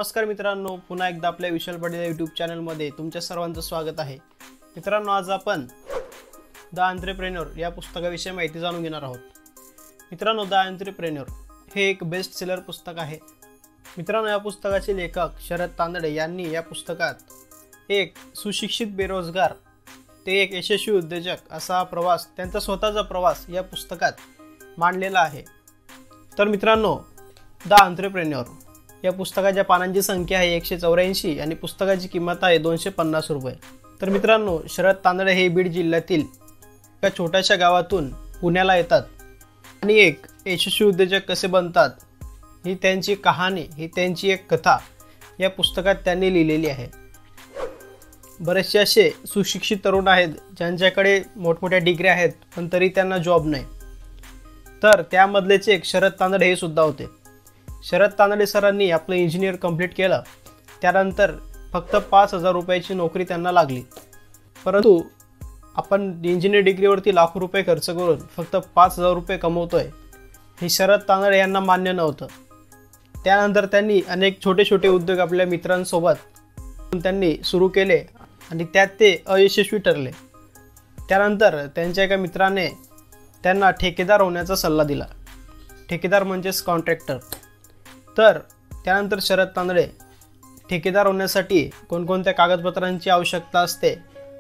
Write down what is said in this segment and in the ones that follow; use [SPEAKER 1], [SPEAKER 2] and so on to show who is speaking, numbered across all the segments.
[SPEAKER 1] नमस्कार मित्रांनो, पुन्हा एकदा आपल्या विशाल पाटील यूट्यूब चॅनलमध्ये तुमच्या सर्वांचं स्वागत आहे। मित्रांनो, आज आपण द एंटरप्रेन्योर या पुस्तकाविषयी माहिती जाणून घेणार आहोत। मित्रांनो, द एंटरप्रेन्योर हे एक बेस्ट सेलर पुस्तक आहे। मित्रांनो, या पुस्तकाचे लेखक शरद तांदळे यांनी या पुस्तकात एक सुशिक्षित बेरोजगार ते एक यशस्वी उद्योजक असा प्रवास, त्यांचा स्वतःचा प्रवास या पुस्तकात मांडलेला आहे। तर मित्रांनो, द एंटरप्रेन्योर या पुस्तकाच्या पानांची संख्या आहे 184 आणि पुस्तकाची किंमत आहे 250 रुपये। तर मित्रांनो, शरद तांदळे हे बीड जिल्ह्यातील एका छोट्याशा गावातून पुण्याला येतात आणि एक यशस्वी उद्योजक कसे बनतात ही त्यांची कहाणी, ही त्यांची एक कथा या पुस्तकात त्यांनी लिहिलेली आहे। बरेचसे असे सुशिक्षित तरुण आहेत ज्यांच्याकडे मोठमोठ्या डिग्री आहेत पण तरी त्यांना जॉब नाही। तर त्यामधलेच एक शरद तांदळे हे सुद्धा होते। शरद तांदळे सरांनी आपलं इंजिनियर कंप्लीट केलं, त्यानंतर फक्त 5000 रुपयाची नोकरी त्यांना लागली। परंतु आपण इंजिनियर डिग्रीवरती लाखो रुपये खर्च करून फक्त 5000 रुपये कमवतोय हे शरद तांदळे यांना मान्य नव्हतं। त्यानंतर त्यांनी अनेक छोटे छोटे उद्योग आपल्या मित्रांसोबत त्यांनी सुरू केले आणि त्यात ते अयशस्वी ठरले। त्यानंतर त्यांच्या एका मित्राने त्यांना ठेकेदार होण्याचा सल्ला दिला। ठेकेदार म्हणजेच कॉन्ट्रॅक्टर। तर त्यानंतर शरद तांदळे ठेकेदार होण्यासाठी कोणकोणत्या कागदपत्रांची आवश्यकता असते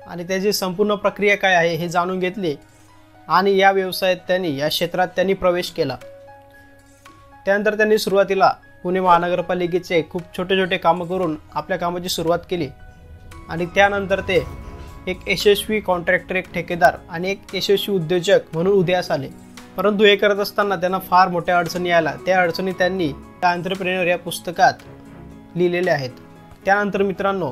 [SPEAKER 1] आणि त्याची संपूर्ण प्रक्रिया काय आहे हे जाणून घेतले आणि या व्यवसायात त्यांनी, या क्षेत्रात त्यांनी प्रवेश केला। त्यानंतर त्यांनी सुरुवातीला पुणे महानगरपालिकेचे खूप छोटे छोटे कामं करून आपल्या कामाची सुरुवात केली आणि त्यानंतर ते एक यशस्वी कॉन्ट्रॅक्टर, एक ठेकेदार आणि एक यशस्वी उद्योजक म्हणून उदयास आले। परंतु हे करत असताना त्यांना फार मोठ्या अडचणी आल्या। त्या अडचणी त्यांनी द एंटरप्रेन्योर या पुस्तकात लिहिलेल्या आहेत। त्यानंतर मित्रांनो,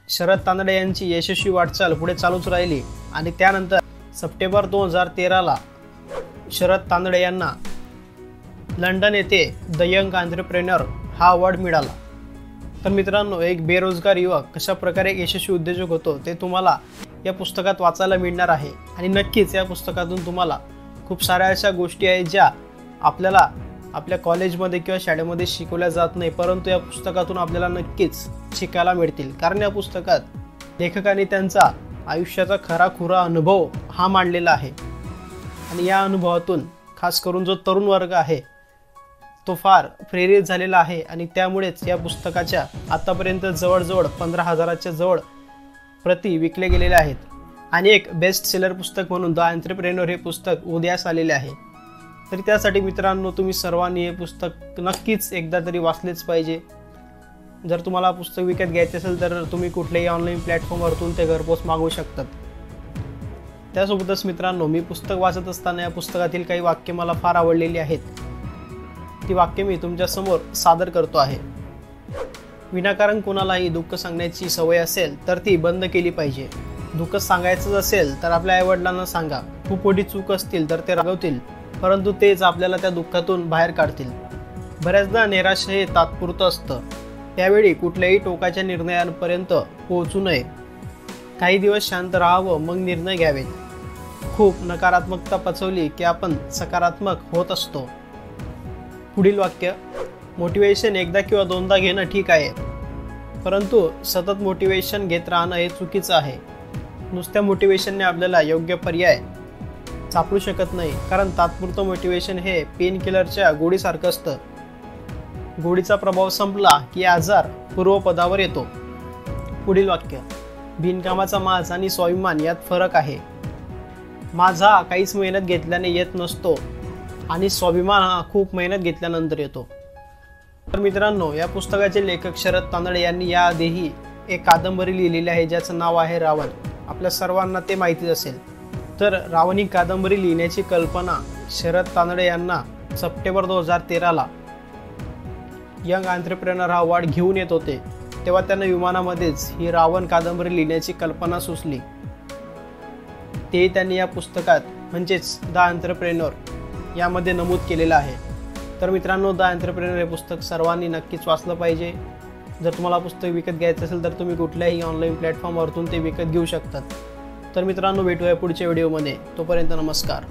[SPEAKER 1] शरद तांदळे यांची यशस्वी वाटचाल पुढे चालूच राहिली आणि त्यानंतर सप्टेंबर 2013ला शरद तांदळे यांना लंडन येथे द यंग एंटरप्रेन्योर हा अवॉर्ड मिळाला। तर मित्रांनो, एक बेरोजगार युवक कशा प्रकारे एक यशस्वी उद्योजक होतो ते तुम्हाला या पुस्तकात वाचायला मिळणार आहे आणि नक्कीच या पुस्तकातून तुम्हाला खूप साऱ्या अशा गोष्टी आहेत ज्या आपल्याला आपल्या कॉलेजमध्ये किंवा शाळेमध्ये शिकवल्या जात नाही, परंतु या पुस्तकातून आपल्याला नक्कीच शिकायला मिळतील। कारण या पुस्तकात लेखकाने त्यांचा आयुष्याचा खराखुरा अनुभव हा मांडलेला आहे आणि या अनुभवातून खास करून जो तरुण वर्ग आहे तो फार प्रेरित झालेला आहे आणि त्यामुळेच या पुस्तकाच्या आतापर्यंत जवळजवळ 15,000च्या जवळ प्रती विकले गेलेले आहेत आणि एक बेस्ट सेलर पुस्तक म्हणून द एंटरप्रेन्योर हे पुस्तक उदयास आलेले आहे। तरी त्यासाठी मित्रांनो, तुम्ही सर्वांनी हे पुस्तक नक्कीच एकदा तरी वाचलेच पाहिजे। जर तुम्हाला पुस्तक विकत घ्यायचे असेल तर तुम्ही कुठल्याही ऑनलाईन प्लॅटफॉर्मवरतून ते घरपोच मागवू शकतात। त्यासोबतच मित्रांनो, मी पुस्तक वाचत असताना या पुस्तकातील काही वाक्य मला फार आवडलेली आहेत। ती वाक्य मी तुमच्यासमोर सादर करतो आहे। विनाकारण कोणालाही दुःख सांगण्याची सवय असेल तर ती बंद केली पाहिजे। दुःख सांगायचंच असेल तर आपल्या आईवडिलांना सांगा। खूप मोठी चूक असतील तर ते रागवतील, परंतु तेच आपल्याला त्या दुःखातून बाहेर काढतील। बऱ्याचदा निराश हे तात्पुरतं असतं, त्यावेळी कुठल्याही टोकाच्या निर्णयांपर्यंत पोहोचू नये। काही दिवस शांत राहावं, मग निर्णय घ्यावेत। खूप नकारात्मकता पचवली की आपण सकारात्मक होत असतो। पुढील वाक्य, मोटिवेशन एकदा किंवा दोनदा घेणं ठीक आहे, परंतु सतत मोटिवेशन घेत राहणं हे चुकीचं आहे। नुसत्या मोटिवेशनने आपल्याला योग्य पर्याय सापडू शकत नाही, कारण तात्पुरतं मोटिवेशन हे पेन किलरच्या गोळीसारखं असतं। गोळीचा प्रभाव संपला की आजार पूर्वपदावर येतो। पुढील वाक्य, बिनकामाचा माज आणि स्वाभिमान यात फरक आहे। माझा हा काहीच मेहनत घेतल्याने येत नसतो आणि स्वाभिमान हा खूप मेहनत घेतल्यानंतर येतो। तर मित्रांनो, या पुस्तकाचे लेखक शरद तांदळे यांनी याआधीही एक कादंबरी लिहिलेली आहे ज्याचं नाव आहे रावण। आपल्या सर्वांना ते माहितीच असेल। तर रावण ही कादंबरी लिहिण्याची कल्पना शरद तांदळे यांना सप्टेंबर 2013ला यंग एंटरप्रेन्योर हा अवॉर्ड घेऊन येत होते, तेव्हा त्यांना विमानामध्येच ही रावण कादंबरी लिहिण्याची कल्पना सुचली। ते त्यांनी या पुस्तकात म्हणजेच द एंटरप्रेन्योर यामध्ये नमूद केलेलं आहे। तर मित्रांनो, द एंटरप्रेन्योर हे पुस्तक सर्वांनी नक्कीच वाचलं पाहिजे। जर तुम्हाला पुस्तक विकत घ्यायचं असेल तर तुम्ही कुठल्याही ऑनलाईन प्लॅटफॉर्मवरतून ते विकत घेऊ शकतात। तर मित्रांनो, भेटूया पुढच्या व्हिडिओमध्ये। तोपर्यंत नमस्कार।